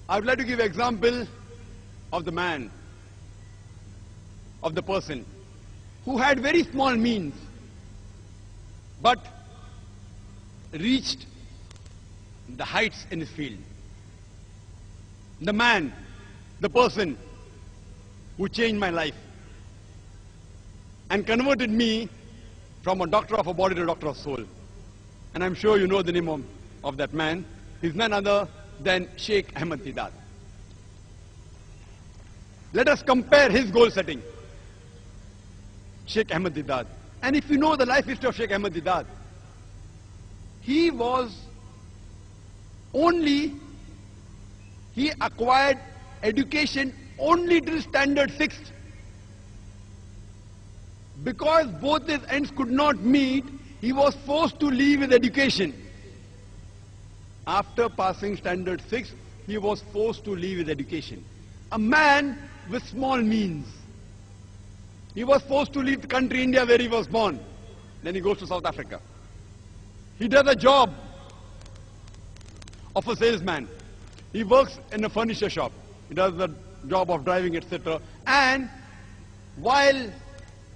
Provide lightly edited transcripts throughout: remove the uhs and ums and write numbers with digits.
I would like to give an example of the man, of the person who had very small means but reached the heights in his field. The man, the person who changed my life and converted me from a doctor of a body to a doctor of soul. And I'm sure you know the name of that man. He's none other than Sheikh Ahmed Deedat. Let us compare his goal setting. Sheikh Ahmed Deedat. And if you know the life history of Sheikh Ahmed Deedat, he acquired education only till standard 6th. Because both his ends could not meet, he was forced to leave his education. After passing standard 6, he was forced to leave his education. A man with small means. He was forced to leave the country India where he was born. Then he goes to South Africa. He does a job of a salesman. He works in a furniture shop. He does the job of driving, etc. And while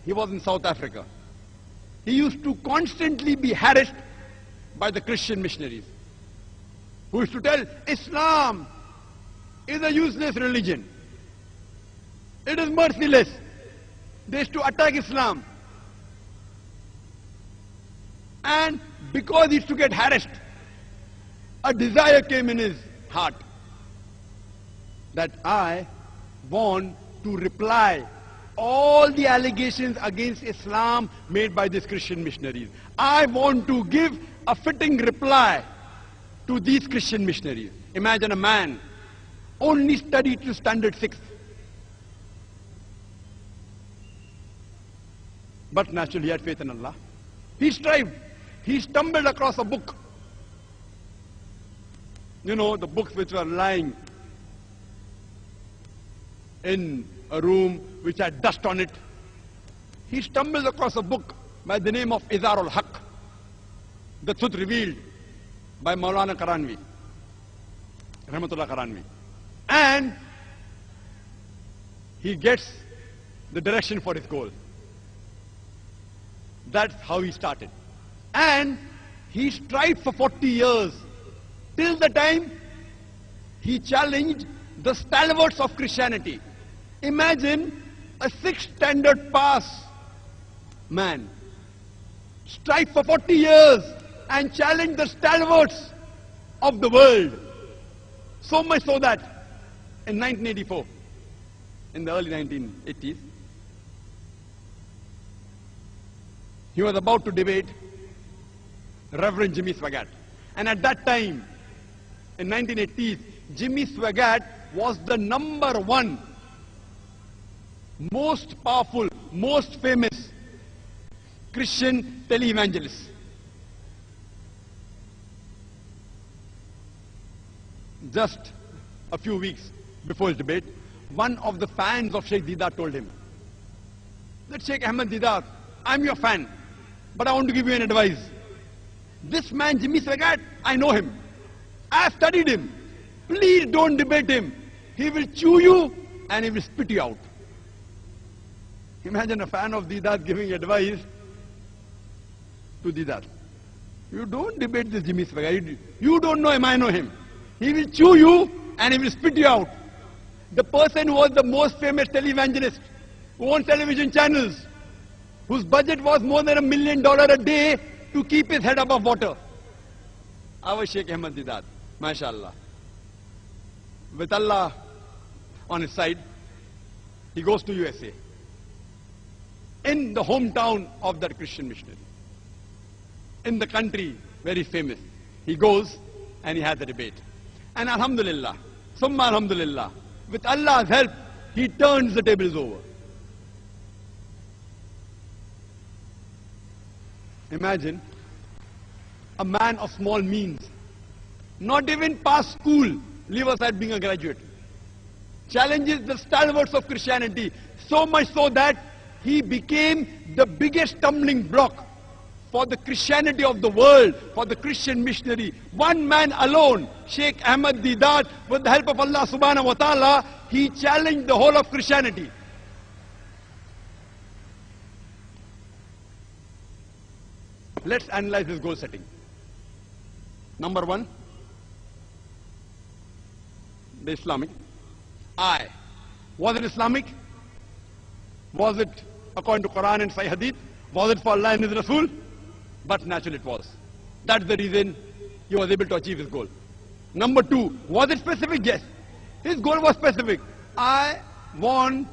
he was in South Africa, he used to constantly be harassed by the Christian missionaries, who used to tell, Islam is a useless religion. It is merciless. They used to attack Islam. And because he used to get harassed, a desire came in his heart that I want to reply all the allegations against Islam made by these Christian missionaries. I want to give a fitting reply to these Christian missionaries. Imagine a man only studied to standard 6. But naturally he had faith in Allah. He strived. He stumbled across a book. You know, the books which were lying in a room which had dust on it. He stumbled across a book by the name of Izarul Haq, the truth revealed by Maulana Karanvi, Rahmatullah Karanvi. And he gets the direction for his goal. That's how he started. And he strived for 40 years, till the time he challenged the stalwarts of Christianity. Imagine a 6th standard pass man strive for 40 years and challenge the stalwarts of the world. So much so that in 1984, in the early 1980s, he was about to debate Reverend Jimmy Swaggart. And at that time, in 1980s, Jimmy Swaggart was the #1 most powerful, most famous Christian televangelist. Just a few weeks before his debate, one of the fans of Sheikh Deedat told him that, Sheikh Ahmed Deedat, I'm your fan, but I want to give you an advice. This man, Jimmy Swaggart, I know him. I have studied him. Please don't debate him. He will chew you and he will spit you out. Imagine a fan of Deedat giving advice to Deedat. You don't debate this Jimmy Swaggart. You don't know him, I know him. He will chew you and he will spit you out. The person who was the most famous televangelist, who owns television channels, whose budget was more than $1 million a day to keep his head above water. Our Sheikh Ahmed Deedat, mashallah. With Allah on his side, he goes to USA. In the hometown of that Christian missionary. In the country very famous. He goes and he has a debate. And alhamdulillah, summa alhamdulillah, with Allah's help, he turns the tables over. Imagine a man of small means, not even past school, leave aside being a graduate, challenges the stalwarts of Christianity, so much so that he became the biggest stumbling block for the Christianity of the world, for the Christian missionary. One man alone, Sheikh Ahmad Deedat, with the help of Allah subhanahu wa ta'ala, he challenged the whole of Christianity. Let's analyze his goal setting. Number one, the Islamic. Was it Islamic? Was it according to Quran and Sahih Hadith? Was it for Allah and His Rasul? But naturally it was. That's the reason he was able to achieve his goal. Number two, was it specific? Yes. His goal was specific. I want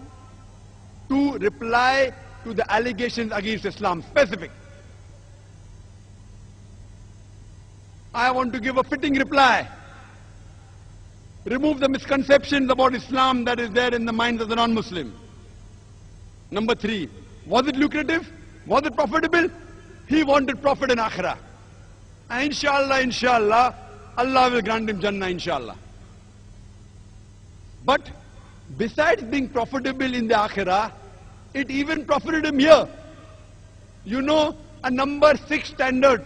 to reply to the allegations against Islam. Specific. I want to give a fitting reply. Remove the misconceptions about Islam that is there in the minds of the non-Muslim. Number three, was it lucrative? Was it profitable? He wanted profit in Akhirah. And inshallah, Allah will grant him Jannah, inshallah. But besides being profitable in the Akhirah, it even profited him here. You know, a number 6 standard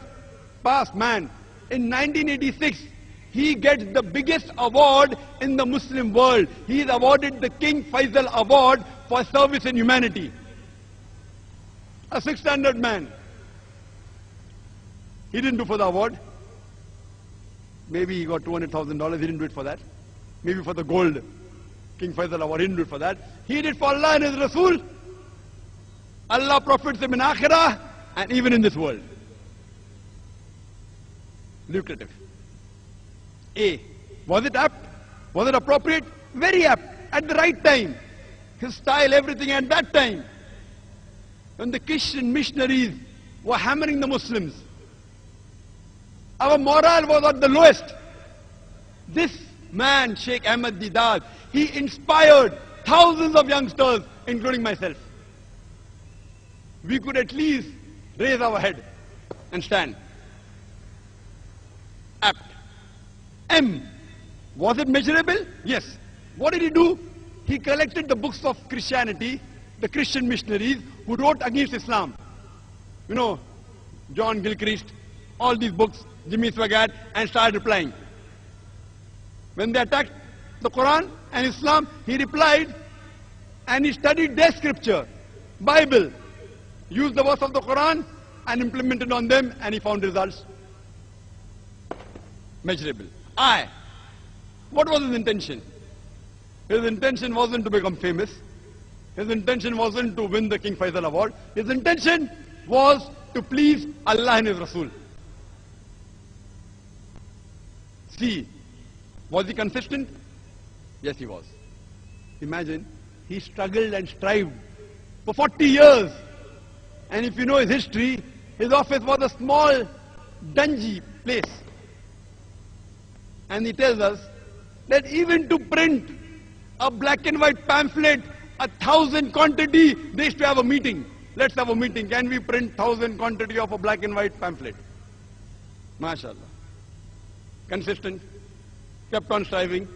pass man. In 1986, he gets the biggest award in the Muslim world. He is awarded the King Faisal Award for service in humanity. A 6 standard man. He didn't do for the award. Maybe he got $200,000. He didn't do it for that. Maybe for the gold King Faisal Award. He didn't do it for that. He did for Allah and His Rasul. Allah profits him in Akhirah and even in this world. Lucrative. Was it apt? Was it appropriate? Very apt. At the right time. His style, everything at that time. When the Christian missionaries were hammering the Muslims, our morale was at the lowest. This man, Sheikh Ahmad Deedat, he inspired thousands of youngsters, including myself. We could at least raise our head and stand. Apt. Was it measurable? Yes. What did he do? He collected the books of Christianity, the Christian missionaries who wrote against Islam. You know, John Gilchrist, all these books, Jimmy Swaggart, and started replying. When they attacked the Quran and Islam, he replied and he studied their scripture, Bible, used the verse of the Quran and implemented on them, and he found results. Measurable. What was his intention? His intention wasn't to become famous. His intention wasn't to win the King Faisal Award. His intention was to please Allah and His Rasul. See, was he consistent? Yes, he was. Imagine, he struggled and strived for 40 years. And if you know his history, his office was a small, dungy place. And he tells us that even to print a black and white pamphlet, 1,000 quantity, they used to have a meeting. Let's have a meeting. Can we print 1,000 quantity of a black and white pamphlet? MashaAllah. Consistent, kept on striving,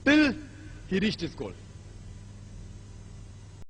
till he reached his goal.